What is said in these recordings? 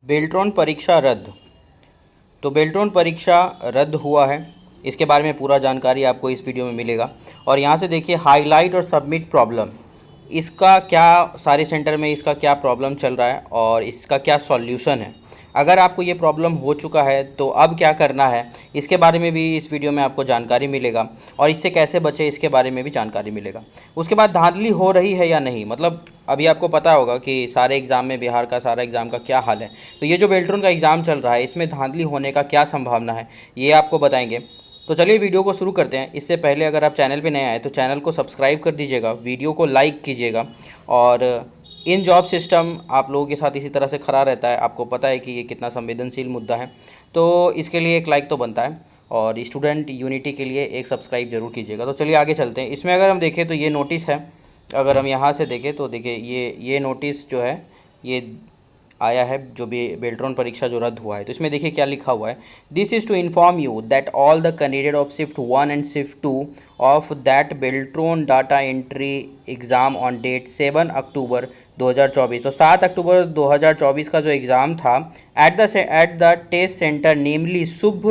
बेल्ट्रॉन परीक्षा रद्द। तो बेल्ट्रॉन परीक्षा रद्द हुआ है, इसके बारे में पूरा जानकारी आपको इस वीडियो में मिलेगा। और यहाँ से देखिए हाईलाइट और सबमिट प्रॉब्लम, इसका क्या सारे सेंटर में इसका क्या प्रॉब्लम चल रहा है और इसका क्या सॉल्यूशन है। अगर आपको ये प्रॉब्लम हो चुका है तो अब क्या करना है, इसके बारे में भी इस वीडियो में आपको जानकारी मिलेगा और इससे कैसे बचे इसके बारे में भी जानकारी मिलेगा। उसके बाद धांधली हो रही है या नहीं, मतलब अभी आपको पता होगा कि सारे एग्ज़ाम में बिहार का सारा एग्ज़ाम का क्या हाल है। तो ये जो बेल्ट्रॉन का एग्ज़ाम चल रहा है इसमें धांधली होने का क्या संभावना है ये आपको बताएंगे। तो चलिए वीडियो को शुरू करते हैं। इससे पहले अगर आप चैनल पे नए आए तो चैनल को सब्सक्राइब कर दीजिएगा, वीडियो को लाइक कीजिएगा। और इन जॉब सिस्टम आप लोगों के साथ इसी तरह से खड़ा रहता है, आपको पता है कि ये कितना संवेदनशील मुद्दा है, तो इसके लिए एक लाइक तो बनता है और स्टूडेंट यूनिटी के लिए एक सब्सक्राइब जरूर कीजिएगा। तो चलिए आगे चलते हैं। इसमें अगर हम देखें तो ये नोटिस है, अगर हम यहाँ से देखें तो देखिए ये नोटिस जो है ये आया है, जो भी बेल्ट्रॉन परीक्षा जो रद्द हुआ है। तो इसमें देखिए क्या लिखा हुआ है, this is to inform you that all the candidate of shift 1 and shift 2 of that Beltron data entry exam on date 7 अक्टूबर 2024। तो 7 अक्टूबर 2024 का जो एग्ज़ाम था at the test centre namely Shubh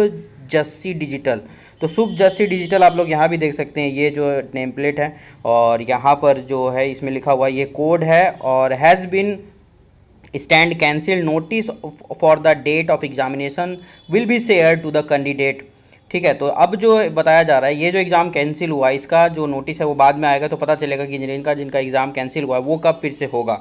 Jassi digital. तो शुभ जस्सी डिजिटल आप लोग यहाँ भी देख सकते हैं, ये जो नेम प्लेट है और यहाँ पर जो है इसमें लिखा हुआ ये कोड है और has been stand cancelled notice for the date of examination will be shared to the candidate। ठीक है, तो अब जो बताया जा रहा है ये जो एग्ज़ाम कैंसिल हुआ है इसका जो नोटिस है वो बाद में आएगा, तो पता चलेगा कि जिनका एग्ज़ाम कैंसिल हुआ है वो कब फिर से होगा।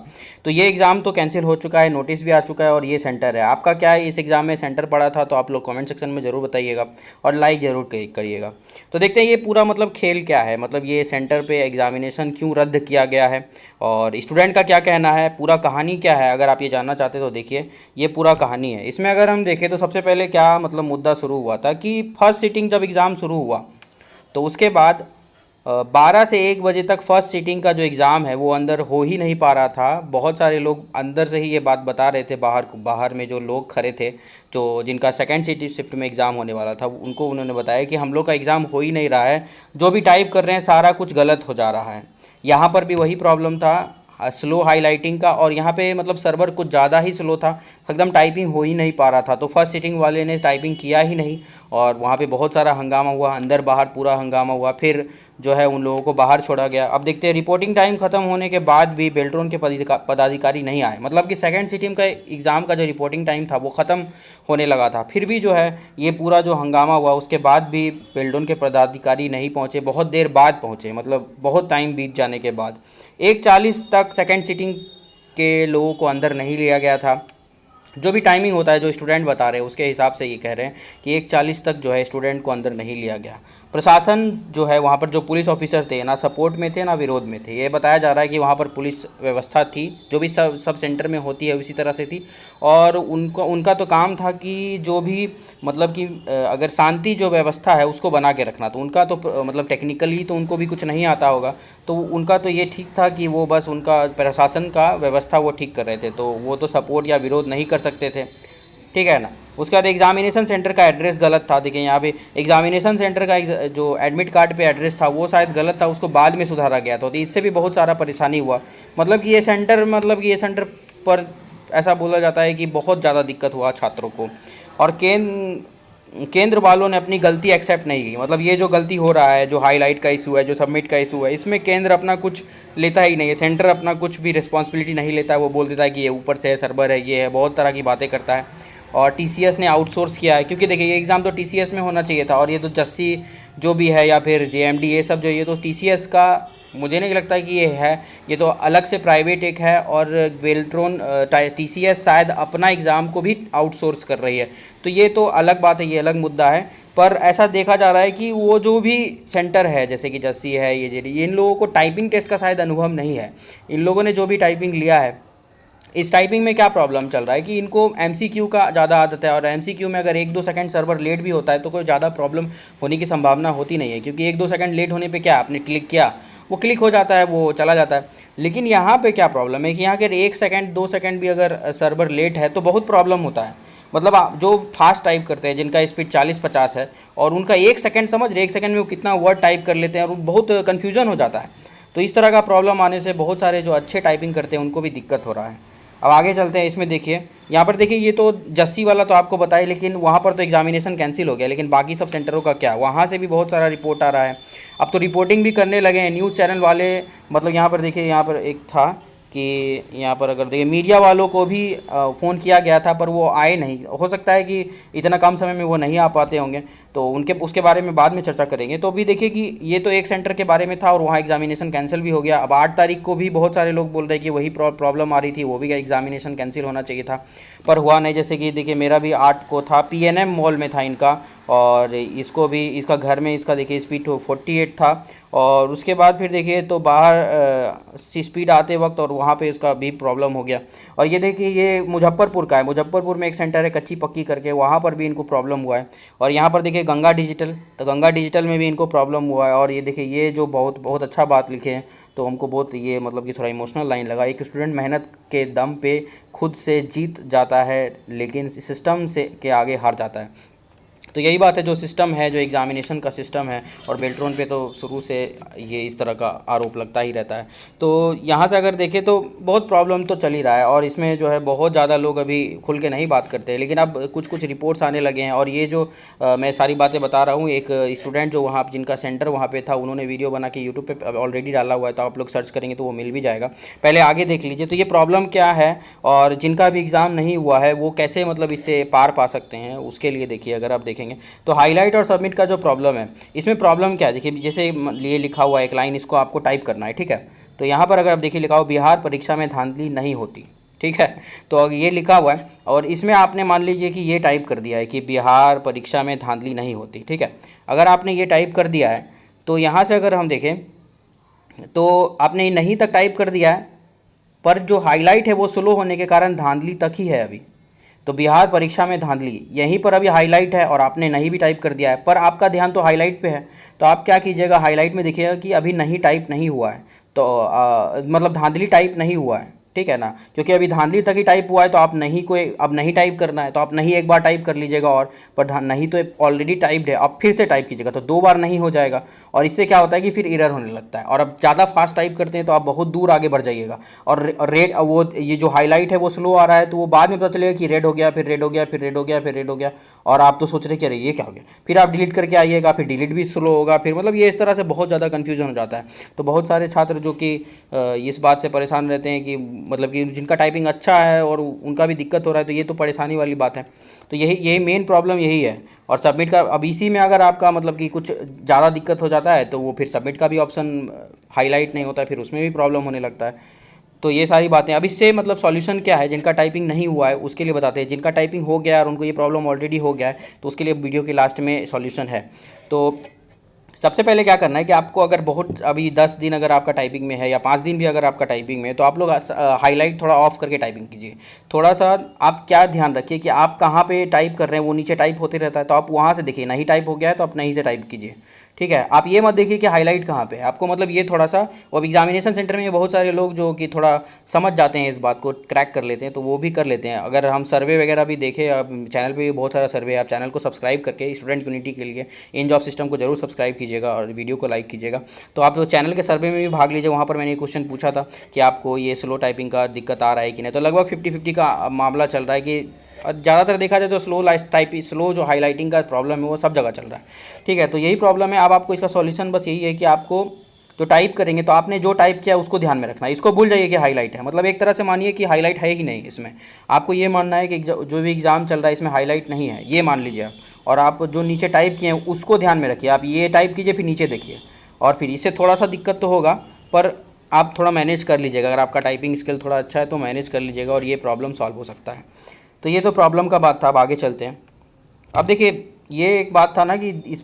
तो ये एग्ज़ाम तो कैंसिल हो चुका है, नोटिस भी आ चुका है और ये सेंटर है। आपका क्या है, इस एग्ज़ाम में सेंटर पड़ा था तो आप लोग कमेंट सेक्शन में ज़रूर बताइएगा और लाइक ज़रूर करिएगा। तो देखते हैं ये पूरा मतलब खेल क्या है, मतलब ये सेंटर पे एग्जामिनेशन क्यों रद्द किया गया है और स्टूडेंट का क्या कहना है, पूरा कहानी क्या है। अगर आप ये जानना चाहते तो देखिए ये पूरा कहानी है। इसमें अगर हम देखें तो सबसे पहले क्या मतलब मुद्दा शुरू हुआ था कि फर्स्ट सीटिंग जब एग्ज़ाम शुरू हुआ तो उसके बाद 12 से 1 बजे तक फर्स्ट सीटिंग का जो एग्ज़ाम है वो अंदर हो ही नहीं पा रहा था। बहुत सारे लोग अंदर से ही ये बात बता रहे थे, बाहर में जो लोग खड़े थे, जो जिनका सेकंड शिफ्ट में एग्ज़ाम होने वाला था उनको उन्होंने बताया कि हम लोग का एग्ज़ाम हो ही नहीं रहा है, जो भी टाइप कर रहे हैं सारा कुछ गलत हो जा रहा है। यहाँ पर भी वही प्रॉब्लम था, स्लो हाईलाइटिंग का, और यहाँ पे मतलब सर्वर कुछ ज़्यादा ही स्लो था, एकदम टाइपिंग हो ही नहीं पा रहा था। तो फर्स्ट सीटिंग वाले ने टाइपिंग किया ही नहीं और वहाँ पे बहुत सारा हंगामा हुआ, अंदर बाहर पूरा हंगामा हुआ। फिर जो है उन लोगों को बाहर छोड़ा गया। अब देखते हैं रिपोर्टिंग टाइम ख़त्म होने के बाद भी बेल्ट्रॉन के पदाधिकारी नहीं आए, मतलब कि सेकंड सीटिंग का एग्ज़ाम का जो रिपोर्टिंग टाइम था वो ख़त्म होने लगा था। फिर भी जो है ये पूरा जो हंगामा हुआ उसके बाद भी बेल्ट्रॉन के पदाधिकारी नहीं पहुँचे, बहुत देर बाद पहुँचे, मतलब बहुत टाइम बीत जाने के बाद। 1:40 तक सेकेंड सीटिंग के लोगों को अंदर नहीं लिया गया था। जो भी टाइमिंग होता है जो स्टूडेंट बता रहे हैं उसके हिसाब से ये कह रहे हैं कि 1:40 तक जो है स्टूडेंट को अंदर नहीं लिया गया। प्रशासन जो है वहाँ पर जो पुलिस ऑफिसर थे ना सपोर्ट में थे ना विरोध में थे। ये बताया जा रहा है कि वहाँ पर पुलिस व्यवस्था थी जो भी सब सेंटर में होती है उसी तरह से थी और उनका तो काम था कि जो भी मतलब कि अगर शांति जो व्यवस्था है उसको बना के रखना। तो उनका तो मतलब टेक्निकली तो उनको भी कुछ नहीं आता होगा, तो उनका तो ये ठीक था कि वो बस उनका प्रशासन का व्यवस्था वो ठीक कर रहे थे, तो वो तो सपोर्ट या विरोध नहीं कर सकते थे, ठीक है ना। उसके बाद एग्जामिनेशन सेंटर का एड्रेस गलत था। देखिए यहाँ पे एग्जामिनेशन सेंटर का जो एडमिट कार्ड पे एड्रेस था वो शायद गलत था, उसको बाद में सुधारा गया था। तो इससे भी बहुत सारा परेशानी हुआ, मतलब कि ये सेंटर पर ऐसा बोला जाता है कि बहुत ज़्यादा दिक्कत हुआ छात्रों को। और केंद्र वालों ने अपनी गलती एक्सेप्ट नहीं की, मतलब ये जो गलती हो रहा है, जो हाईलाइट का इशू है, जो सबमिट का इशू है, इसमें केंद्र अपना कुछ लेता ही नहीं है, सेंटर अपना कुछ भी रिस्पॉन्सिबिलिटी नहीं लेता है। वो बोल देता है कि ये ऊपर से है, सर्वर है, ये है, बहुत तरह की बातें करता है। और टीसीएस ने आउटसोर्स किया है, क्योंकि देखिए ये एग्ज़ाम तो टीसीएस में होना चाहिए था और ये तो जस्सी जो भी है या फिर जेएमडी ये सब जो ये तो टीसीएस का मुझे नहीं लगता कि ये है, ये तो अलग से प्राइवेट एक है। और बेल्ट्रॉन टीसीएस शायद अपना एग्ज़ाम को भी आउटसोर्स कर रही है, तो ये तो अलग बात है, ये अलग मुद्दा है। पर ऐसा देखा जा रहा है कि वो जो भी सेंटर है जैसे कि जस्सी है ये इन लोगों को टाइपिंग टेस्ट का शायद अनुभव नहीं है। इन लोगों ने जो भी टाइपिंग लिया है, इस टाइपिंग में क्या प्रॉब्लम चल रहा है कि इनको एमसीक्यू का ज़्यादा आदत है और एमसीक्यू में अगर 1-2 सेकंड सर्वर लेट भी होता है तो कोई ज़्यादा प्रॉब्लम होने की संभावना होती नहीं है, क्योंकि 1-2 सेकंड लेट होने पे क्या आपने क्लिक किया वो क्लिक हो जाता है, वो चला जाता है। लेकिन यहाँ पे क्या प्रॉब्लम है कि यहाँ अगर 1 सेकंड 2 सेकंड भी अगर सर्वर लेट है तो बहुत प्रॉब्लम होता है। मतलब आप जो फास्ट टाइप करते हैं जिनका स्पीड 40-50 है और उनका 1 सेकंड समझ रहे 1 सेकंड में वो कितना वर्ड टाइप कर लेते हैं और बहुत कन्फ्यूज़न हो जाता है। तो इस तरह का प्रॉब्लम आने से बहुत सारे जो अच्छे टाइपिंग करते हैं उनको भी दिक्कत हो रहा है। अब आगे चलते हैं, इसमें देखिए यहाँ पर देखिए, ये तो जस्सी वाला तो आपको बताया, लेकिन वहाँ पर तो एग्जामिनेशन कैंसिल हो गया, लेकिन बाकी सब सेंटरों का क्या, वहाँ से भी बहुत सारा रिपोर्ट आ रहा है। अब तो रिपोर्टिंग भी करने लगे हैं न्यूज़ चैनल वाले, मतलब यहाँ पर देखिए, यहाँ पर एक था कि यहाँ पर अगर देखिए मीडिया वालों को भी फ़ोन किया गया था, पर वो आए नहीं। हो सकता है कि इतना कम समय में वो नहीं आ पाते होंगे, तो उनके उसके बारे में बाद में चर्चा करेंगे। तो अभी देखिए कि ये तो एक सेंटर के बारे में था और वहाँ एग्जामिनेशन कैंसिल भी हो गया। अब 8 तारीख को भी बहुत सारे लोग बोल रहे हैं कि वही प्रॉब्लम आ रही थी, वो भी एग्जामिनेशन कैंसिल होना चाहिए था, पर हुआ नहीं। जैसे कि देखिए मेरा भी 8 को था, PNM मॉल में था इनका, और इसको भी, इसका घर में इसका देखिए स्पीड 48 था, और उसके बाद फिर देखिए तो बाहर स्पीड आते वक्त और वहाँ पे इसका भी प्रॉब्लम हो गया। और ये देखिए ये मुजफ्फरपुर का है, मुजफ्फरपुर में एक सेंटर है कच्ची पक्की करके, वहाँ पर भी इनको प्रॉब्लम हुआ है। और यहाँ पर देखिए गंगा डिजिटल, तो गंगा डिजिटल में भी इनको प्रॉब्लम हुआ है। और ये देखिए ये जो बहुत बहुत अच्छा बात लिखे हैं, तो हमको बहुत ये मतलब कि थोड़ा इमोशनल लाइन लगा। एक स्टूडेंट मेहनत के दम पे खुद से जीत जाता है, लेकिन सिस्टम से के आगे हार जाता है। तो यही बात है, जो सिस्टम है, जो एग्ज़ामिनेशन का सिस्टम है, और बेल्ट्रॉन पे तो शुरू से ये इस तरह का आरोप लगता ही रहता है। तो यहाँ से अगर देखें तो बहुत प्रॉब्लम तो चल ही रहा है, और इसमें जो है बहुत ज़्यादा लोग अभी खुल के नहीं बात करते हैं, लेकिन अब कुछ कुछ रिपोर्ट्स आने लगे हैं। और ये जो मैं सारी बातें बता रहा हूँ, एक स्टूडेंट जो वहाँ जिनका सेंटर वहाँ पर था, उन्होंने वीडियो बना के यूट्यूब पर ऑलरेडी डाला हुआ है, तो आप लोग सर्च करेंगे तो वो मिल भी जाएगा। पहले आगे देख लीजिए, तो ये प्रॉब्लम क्या है, और जिनका भी एग्ज़ाम नहीं हुआ है वो कैसे मतलब इससे पार पा सकते हैं, उसके लिए देखिए अगर आप देखेंगे तो हाईलाइट और सबमिट का जो प्रॉब्लम है, इसमें प्रॉब्लम क्या है, देखिए जैसे ये लिखा हुआ है एक लाइन, इसको आपको टाइप करना है, ठीक है। तो यहाँ पर अगर आप देखिए लिखा हो, बिहार परीक्षा में धांधली नहीं होती, ठीक है। तो अगर ये लिखा हुआ है और इसमें आपने मान लीजिए कि ये टाइप कर दिया है कि बिहार परीक्षा में धांधली नहीं होती, ठीक है। अगर आपने ये टाइप कर दिया है, तो यहाँ से अगर हम देखें तो आपने नहीं तक टाइप कर दिया है, पर जो हाईलाइट है वो स्लो होने के कारण धांधली तक ही है अभी। तो बिहार परीक्षा में धांधली, यहीं पर अभी हाईलाइट है और आपने नहीं भी टाइप कर दिया है, पर आपका ध्यान तो हाईलाइट पे है। तो आप क्या कीजिएगा, हाईलाइट में देखिएगा कि अभी नहीं टाइप नहीं हुआ है, तो मतलब धांधली टाइप नहीं हुआ है, ठीक है ना। क्योंकि अभी धांधली तक ही टाइप हुआ है, तो आप नहीं कोई अब नहीं टाइप करना है, तो आप नहीं एक बार टाइप कर लीजिएगा, और पर नहीं तो ऑलरेडी टाइप्ड है, अब फिर से टाइप कीजिएगा, तो 2 बार नहीं हो जाएगा। और इससे क्या होता है कि फिर एरर होने लगता है, और अब ज़्यादा फास्ट टाइप करते हैं तो आप बहुत दूर आगे बढ़ जाइएगा। और रेड, वो ये जो हाईलाइट है वो स्लो आ रहा है, तो वो बाद में पता चलेगा कि रेड हो गया, फिर रेड हो गया, फिर रेड हो गया, फिर रेड हो गया, और आप तो सोच रहे कि अरे ये क्या हो गया, फिर आप डिलीट करके आइएगा, फिर डिलीट भी स्लो होगा, फिर मतलब ये इस तरह से बहुत ज़्यादा कन्फ्यूजन हो जाता है। तो बहुत सारे छात्र जो कि इस बात से परेशान रहते हैं कि मतलब कि जिनका टाइपिंग अच्छा है और उनका भी दिक्कत हो रहा है, तो ये तो परेशानी वाली बात है। तो यही मेन प्रॉब्लम यही है। और सबमिट का, अब इसी में अगर आपका मतलब कि कुछ ज़्यादा दिक्कत हो जाता है, तो वो फिर सबमिट का भी ऑप्शन हाईलाइट नहीं होता है, फिर उसमें भी प्रॉब्लम होने लगता है। तो ये सारी बातें, अब इससे मतलब सॉल्यूशन क्या है, जिनका टाइपिंग नहीं हुआ है उसके लिए बताते हैं। जिनका टाइपिंग हो गया है और उनको ये प्रॉब्लम ऑलरेडी हो गया है, तो उसके लिए वीडियो के लास्ट में सॉल्यूशन है। तो सबसे पहले क्या करना है कि आपको अगर बहुत अभी 10 दिन अगर आपका टाइपिंग में है, या 5 दिन भी अगर आपका टाइपिंग में है, तो आप लोग हाईलाइट थोड़ा ऑफ करके टाइपिंग कीजिए। थोड़ा सा आप क्या ध्यान रखिए कि आप कहाँ पे टाइप कर रहे हैं, वो नीचे टाइप होते रहता है, तो आप वहाँ से देखिए, नहीं टाइप हो गया है तो आप नहीं से टाइप कीजिए, ठीक है। आप ये मत देखिए कि हाईलाइट कहाँ पे है आपको, मतलब ये थोड़ा सा, और एग्जामिनेशन सेंटर में बहुत सारे लोग जो कि थोड़ा समझ जाते हैं, इस बात को क्रैक कर लेते हैं, तो वो भी कर लेते हैं। अगर हम सर्वे वगैरह भी देखें, अब चैनल पे भी बहुत सारा सर्वे है, आप चैनल को सब्सक्राइब करके स्टूडेंट यूनिटी के लिए इन जॉब सिस्टम को जरूर सब्सक्राइब कीजिएगा और वीडियो को लाइक कीजिएगा। तो आप चैनल के सर्वे में भी भाग लीजिए, वहाँ पर मैंने क्वेश्चन पूछा था कि आपको ये स्लो टाइपिंग का दिक्कत आ रहा है कि नहीं, तो लगभग 50-50 का मामला चल रहा है कि ज़्यादातर देखा जाए तो स्लो जो हाईलाइटिंग का प्रॉब्लम है वो सब जगह चल रहा है, ठीक है। तो यही प्रॉब्लम है। अब आपको इसका सॉल्यूशन बस यही है कि आपको जो टाइप करेंगे, तो आपने जो टाइप किया उसको ध्यान में रखना है, इसको भूल जाइए कि हाईलाइट है। मतलब एक तरह से मानिए कि हाईलाइट है ही नहीं इसमें, आपको ये मानना है कि जो भी एग्ज़ाम चल रहा है इसमें हाईलाइट नहीं है, ये मान लीजिए आप। और आप जो नीचे टाइप किए हैं उसको ध्यान में रखिए, आप ये टाइप कीजिए फिर नीचे देखिए, और फिर इससे थोड़ा सा दिक्कत तो होगा, पर आप थोड़ा मैनेज कर लीजिएगा। अगर आपका टाइपिंग स्किल थोड़ा अच्छा है तो मैनेज कर लीजिएगा, और ये प्रॉब्लम सॉल्व हो सकता है। तो ये तो प्रॉब्लम का बात था। अब आगे चलते हैं। अब देखिए ये एक बात था ना कि इस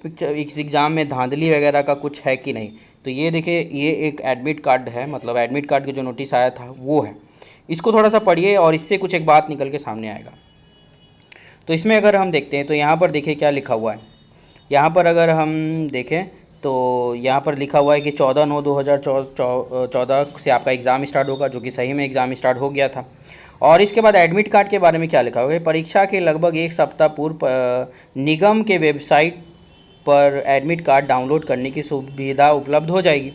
एग्ज़ाम में धांधली वगैरह का कुछ है कि नहीं, तो ये देखिए ये एक एडमिट कार्ड है, मतलब एडमिट कार्ड का जो नोटिस आया था वो है, इसको थोड़ा सा पढ़िए और इससे कुछ एक बात निकल के सामने आएगा। तो इसमें अगर हम देखते हैं तो यहाँ पर देखिए क्या लिखा हुआ है। यहाँ पर अगर हम देखें तो यहाँ पर लिखा हुआ है कि 14/9/2014 से आपका एग्ज़ाम स्टार्ट होगा, जो कि सही में एग्ज़ाम स्टार्ट हो गया था। और इसके बाद एडमिट कार्ड के बारे में क्या लिखा हुआ है, परीक्षा के लगभग 1 सप्ताह पूर्व निगम के वेबसाइट पर एडमिट कार्ड डाउनलोड करने की सुविधा उपलब्ध हो जाएगी।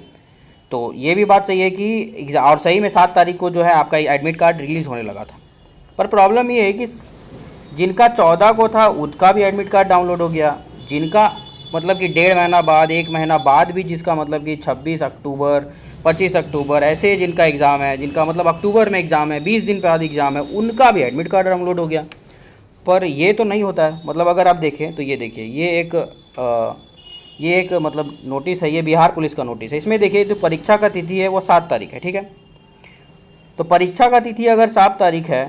तो ये भी बात सही है कि और सही में 7 तारीख को जो है आपका एडमिट कार्ड रिलीज़ होने लगा था। पर प्रॉब्लम ये है कि जिनका 14 को था उसका भी एडमिट कार्ड डाउनलोड हो गया, जिनका मतलब कि 1.5 महीना बाद, 1 महीना बाद भी, जिसका मतलब कि 26 अक्टूबर 25 अक्टूबर ऐसे जिनका एग्ज़ाम है, जिनका मतलब अक्टूबर में एग्ज़ाम है, 20 दिन बाद एग्ज़ाम है, उनका भी एडमिट कार्ड डाउनलोड हो गया। पर ये तो नहीं होता है। मतलब अगर आप देखें तो ये देखिए, ये एक मतलब नोटिस है, ये बिहार पुलिस का नोटिस है। इसमें देखिए तो परीक्षा का तिथि है वो 7 तारीख है, ठीक है। तो परीक्षा का तिथि अगर 7 तारीख है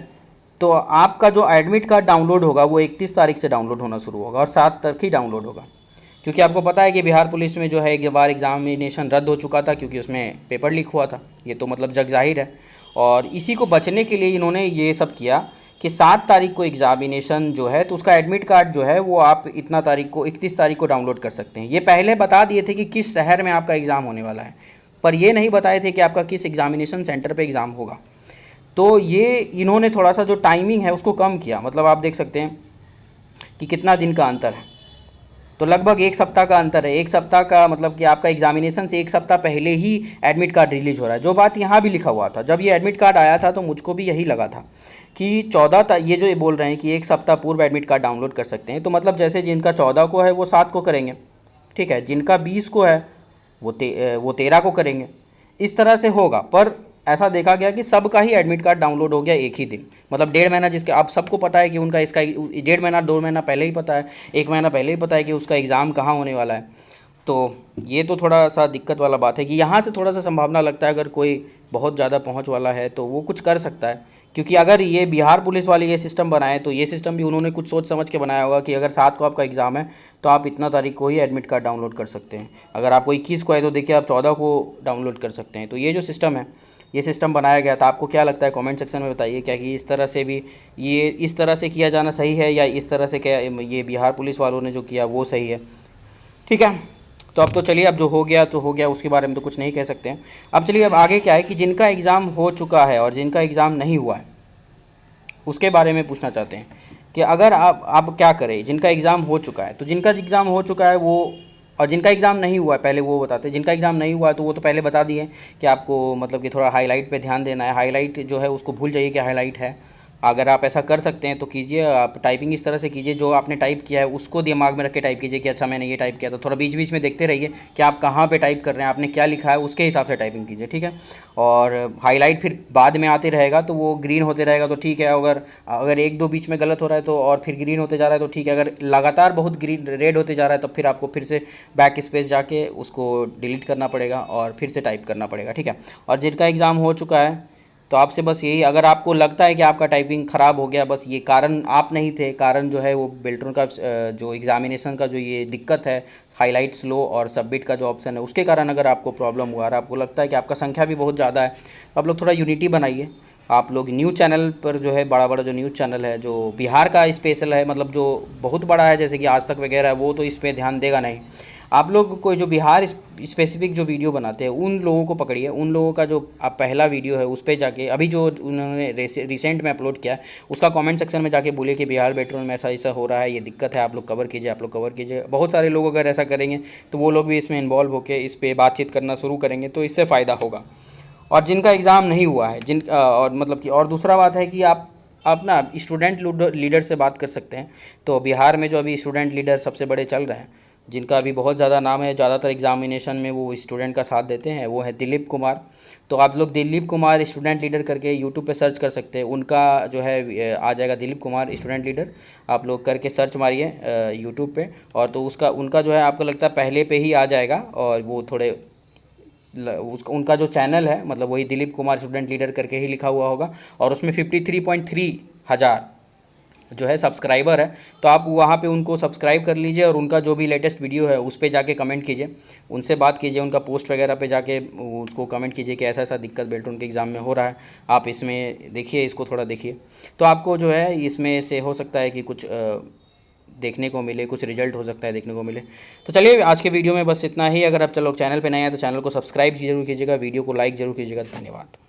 तो आपका जो एडमिट कार्ड डाउनलोड होगा वो 31 तारीख से डाउनलोड होना शुरू होगा और 7 तक ही डाउनलोड होगा। क्योंकि आपको पता है कि बिहार पुलिस में जो है एक बार एग्जामिनेशन रद्द हो चुका था क्योंकि उसमें पेपर लीक हुआ था, ये तो मतलब जग जाहिर है। और इसी को बचने के लिए इन्होंने ये सब किया कि 7 तारीख को एग्जामिनेशन जो है तो उसका एडमिट कार्ड जो है वो आप इतना तारीख को 31 तारीख को डाउनलोड कर सकते हैं। ये पहले बता दिए थे कि किस शहर में आपका एग्ज़ाम होने वाला है, पर ये नहीं बताए थे कि आपका किस एग्जामिनेशन सेंटर पे एग्ज़ाम होगा। तो ये इन्होंने थोड़ा सा जो टाइमिंग है उसको कम किया। मतलब आप देख सकते हैं कि कितना दिन का अंतर है, तो लगभग 1 सप्ताह का अंतर है। 1 सप्ताह का मतलब कि आपका एग्जामिनेशन से 1 सप्ताह पहले ही एडमिट कार्ड रिलीज हो रहा है। जो बात यहाँ भी लिखा हुआ था, जब ये एडमिट कार्ड आया था तो मुझको भी यही लगा था कि ये जो ये बोल रहे हैं कि 1 सप्ताह पूर्व एडमिट कार्ड डाउनलोड कर सकते हैं, तो मतलब जैसे जिनका 14 को है वो 7 को करेंगे, ठीक है, जिनका 20 को है वो 13 को करेंगे, इस तरह से होगा। पर ऐसा देखा गया कि सबका ही एडमिट कार्ड डाउनलोड हो गया एक ही दिन। मतलब 1.5 महीना, जिसके आप सबको पता है कि उनका इसका 1.5 महीना 2 महीना पहले ही पता है, 1 महीना पहले ही पता है कि उसका एग्ज़ाम कहाँ होने वाला है। तो ये तो थोड़ा सा दिक्कत वाला बात है कि यहाँ से थोड़ा सा संभावना लगता है अगर कोई बहुत ज़्यादा पहुँच वाला है तो वो कुछ कर सकता है। क्योंकि अगर ये बिहार पुलिस वाले ये सिस्टम बनाए तो ये सिस्टम भी उन्होंने कुछ सोच समझ के बनाया होगा कि अगर 7 को आपका एग्ज़ाम है तो आप इतना तारीख को ही एडमिट कार्ड डाउनलोड कर सकते हैं। अगर आपको 21 को है तो देखिए आप 14 को डाउनलोड कर सकते हैं। तो ये जो सिस्टम है, ये सिस्टम बनाया गया था। आपको क्या लगता है कमेंट सेक्शन में बताइए, क्या कि इस तरह से भी ये इस तरह से किया जाना सही है या इस तरह से क्या ये बिहार पुलिस वालों ने जो किया वो सही है। ठीक है, तो अब तो चलिए, अब जो हो गया तो हो गया, उसके बारे में तो कुछ नहीं कह सकते हैं। अब चलिए, अब आगे क्या है कि जिनका एग्ज़ाम हो चुका है और जिनका एग्ज़ाम नहीं हुआ है उसके बारे में पूछना चाहते हैं कि अगर आप क्या करें। जिनका एग्ज़ाम हो चुका है, तो जिनका एग्ज़ाम हो चुका है वो, और जिनका एग्ज़ाम नहीं हुआ है पहले वो बताते हैं। जिनका एग्ज़ाम नहीं हुआ है तो वो तो पहले बता दिए कि आपको मतलब कि थोड़ा हाईलाइट पे ध्यान देना है। हाईलाइट जो है उसको भूल जाइए कि हाईलाइट है। अगर आप ऐसा कर सकते हैं तो कीजिए। आप टाइपिंग इस तरह से कीजिए, जो आपने टाइप किया है उसको दिमाग में रख के टाइप कीजिए कि अच्छा मैंने ये टाइप किया। तो थोड़ा बीच बीच में देखते रहिए कि आप कहाँ पे टाइप कर रहे हैं, आपने क्या लिखा है, उसके हिसाब से टाइपिंग कीजिए, ठीक है। और हाईलाइट फिर बाद में आते रहेगा तो वो ग्रीन होते रहेगा तो ठीक है। अगर एक दो बीच में गलत हो रहा है तो और फिर ग्रीन होते जा रहा है तो ठीक है। अगर लगातार बहुत ग्रीन रेड होते जा रहा है तो फिर आपको फिर से बैक स्पेस जाके उसको डिलीट करना पड़ेगा और फिर से टाइप करना पड़ेगा, ठीक है। और जिनका एग्ज़ाम हो चुका है तो आपसे बस यही, अगर आपको लगता है कि आपका टाइपिंग ख़राब हो गया, बस ये कारण आप नहीं थे, कारण जो है वो बेल्ट्रॉन का जो एग्ज़ामिनेशन का जो ये दिक्कत है, हाईलाइट स्लो और सबमिट का जो ऑप्शन है उसके कारण अगर आपको प्रॉब्लम हुआ और आपको लगता है कि आपका संख्या भी बहुत ज़्यादा है, तो आप लोग थोड़ा यूनिटी बनाइए। आप लोग न्यूज़ चैनल पर जो है, बड़ा बड़ा जो न्यूज़ चैनल है जो बिहार का स्पेशल है, मतलब जो बहुत बड़ा है जैसे कि आज तक वगैरह है, वो तो इस पर ध्यान देगा नहीं। आप लोग कोई जो बिहार स्पेसिफिक जो वीडियो बनाते हैं उन लोगों को पकड़िए। उन लोगों का जो आप पहला वीडियो है उस पर जाके, अभी जो उन्होंने रिसेंट में अपलोड किया है उसका कमेंट सेक्शन में जाके बोलिए कि बिहार बेल्ट्रॉन में ऐसा ऐसा हो रहा है, ये दिक्कत है, आप लोग कवर कीजिए, आप लोग कवर कीजिए। बहुत सारे लोग अगर ऐसा करेंगे तो वो लोग भी इसमें इन्वॉल्व होकर इस पर बातचीत करना शुरू करेंगे, तो इससे फ़ायदा होगा। और जिनका एग्ज़ाम नहीं हुआ है, और मतलब कि और दूसरा बात है कि आप ना स्टूडेंट लीडर से बात कर सकते हैं। तो बिहार में जो अभी स्टूडेंट लीडर सबसे बड़े चल रहे हैं, जिनका अभी बहुत ज़्यादा नाम है, ज़्यादातर एग्जामिनेशन में वो स्टूडेंट का साथ देते हैं, वो है दिलीप कुमार। तो आप लोग दिलीप कुमार स्टूडेंट लीडर करके यूट्यूब पे सर्च कर सकते हैं। उनका जो है आ जाएगा दिलीप कुमार स्टूडेंट लीडर, आप लोग करके सर्च मारिए यूट्यूब पे, और तो उनका जो है आपको लगता है पहले पे ही आ जाएगा। और वो थोड़े उनका जो चैनल है, मतलब वही दिलीप कुमार स्टूडेंट लीडर करके ही लिखा हुआ होगा, और उसमें 53.3 हज़ार जो है सब्सक्राइबर है। तो आप वहाँ पे उनको सब्सक्राइब कर लीजिए और उनका जो भी लेटेस्ट वीडियो है उस पे जाके कमेंट कीजिए, उनसे बात कीजिए, उनका पोस्ट वगैरह पे जाके उसको कमेंट कीजिए कि ऐसा ऐसा दिक्कत बेल्ट्रॉन के एग्ज़ाम में हो रहा है, आप इसमें देखिए, इसको थोड़ा देखिए। तो आपको जो है इसमें से हो सकता है कि कुछ देखने को मिले, कुछ रिजल्ट हो सकता है देखने को मिले। तो चलिए, आज के वीडियो में बस इतना ही। अगर आप चलो चैनल पर नए हैं तो चैनल को सब्सक्राइब जरूर कीजिएगा, वीडियो को लाइक ज़रूर कीजिएगा। धन्यवाद।